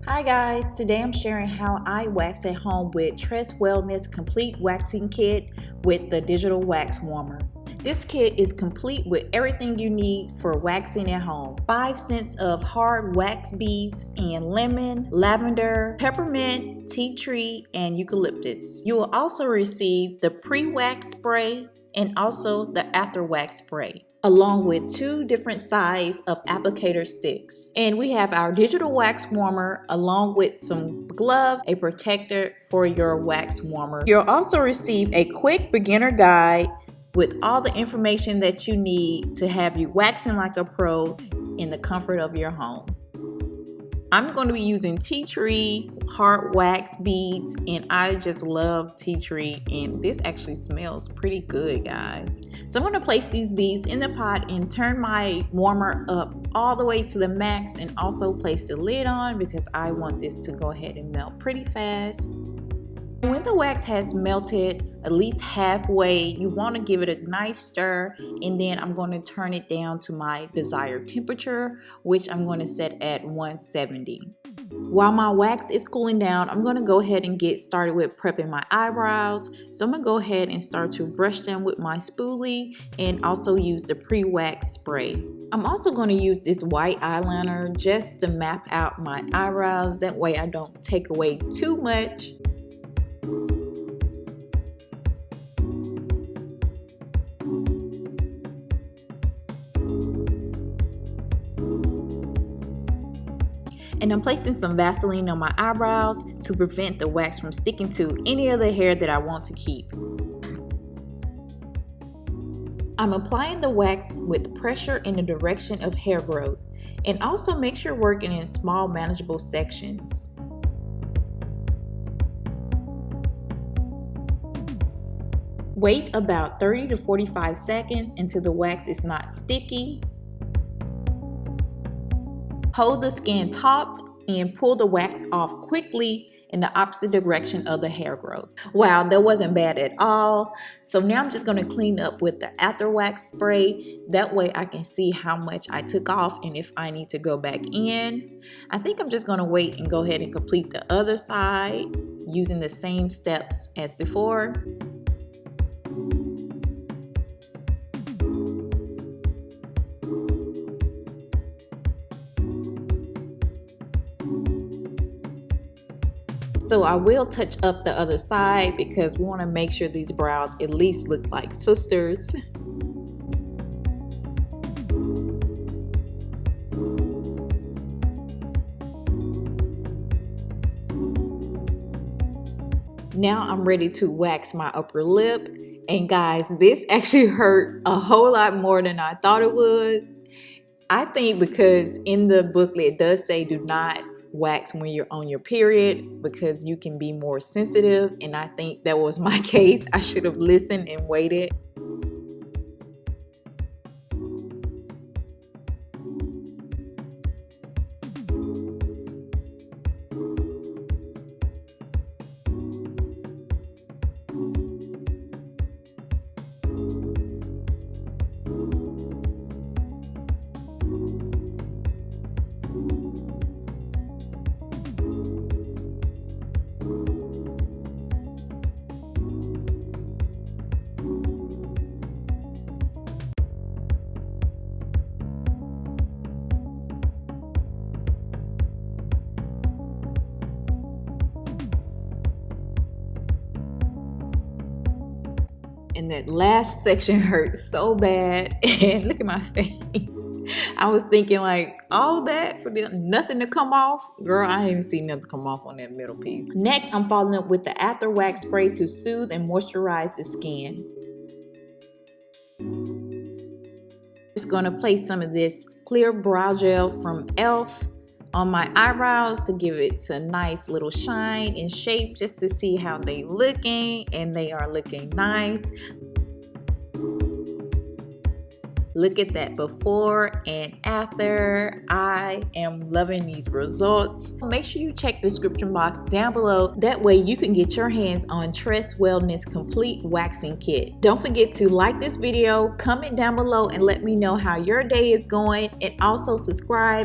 Hi guys, today I'm sharing how I wax at home with Tress Wellness Complete Waxing Kit with the Digital Wax Warmer. This kit is complete with everything you need for waxing at home. 5 scents of hard wax beads and lemon, lavender, peppermint, tea tree, and eucalyptus. You will also receive the pre-wax spray and also the after wax spray, along with 2 different sizes of applicator sticks. And we have our digital wax warmer along with some gloves, a protector for your wax warmer. You'll also receive a quick beginner guide with all the information that you need to have you waxing like a pro in the comfort of your home. I'm going to be using tea tree hard wax beads, and I just love tea tree, and this actually smells pretty good, guys. So I'm going to place these beads in the pot and turn my warmer up all the way to the max, and also place the lid on because I want this to go ahead and melt pretty fast. When the wax has melted at least halfway, you want to give it a nice stir, and then I'm going to turn it down to my desired temperature, which I'm going to set at 170. While my wax is cooling down, I'm going to go ahead and get started with prepping my eyebrows. So I'm going to go ahead and start to brush them with my spoolie and also use the pre-wax spray. I'm also going to use this white eyeliner just to map out my eyebrows. That way I don't take away too much. And I'm placing some Vaseline on my eyebrows to prevent the wax from sticking to any of the hair that I want to keep. I'm applying the wax with pressure in the direction of hair growth, and also make sure working in small manageable sections. Wait about 30 to 45 seconds until the wax is not sticky. Hold the skin taut and pull the wax off quickly in the opposite direction of the hair growth. Wow, that wasn't bad at all. So now I'm just going to clean up with the after wax spray. That way I can see how much I took off and if I need to go back in. I think I'm just going to wait and go ahead and complete the other side using the same steps as before. So I will touch up the other side because we want to make sure these brows at least look like sisters. Now I'm ready to wax my upper lip. And guys, this actually hurt a whole lot more than I thought it would. I think because in the booklet it does say do not wax when you're on your period because you can be more sensitive, and I think that was my case. I should have listened and waited. And that last section hurt so bad, and look at my face. I was thinking like, all that for nothing to come off? Girl, I didn't even see nothing come off on that middle piece. Next, I'm following up with the after wax spray to soothe and moisturize the skin. Just gonna place some of this clear brow gel from e.l.f. on my eyebrows to give it a nice little shine and shape, just to see how they looking, and they are looking nice. Look at that before and after. I am loving these results. Make sure you check the description box down below. That way you can get your hands on Tress Wellness Complete Waxing Kit. Don't forget to like this video, comment down below, and let me know how your day is going, and also subscribe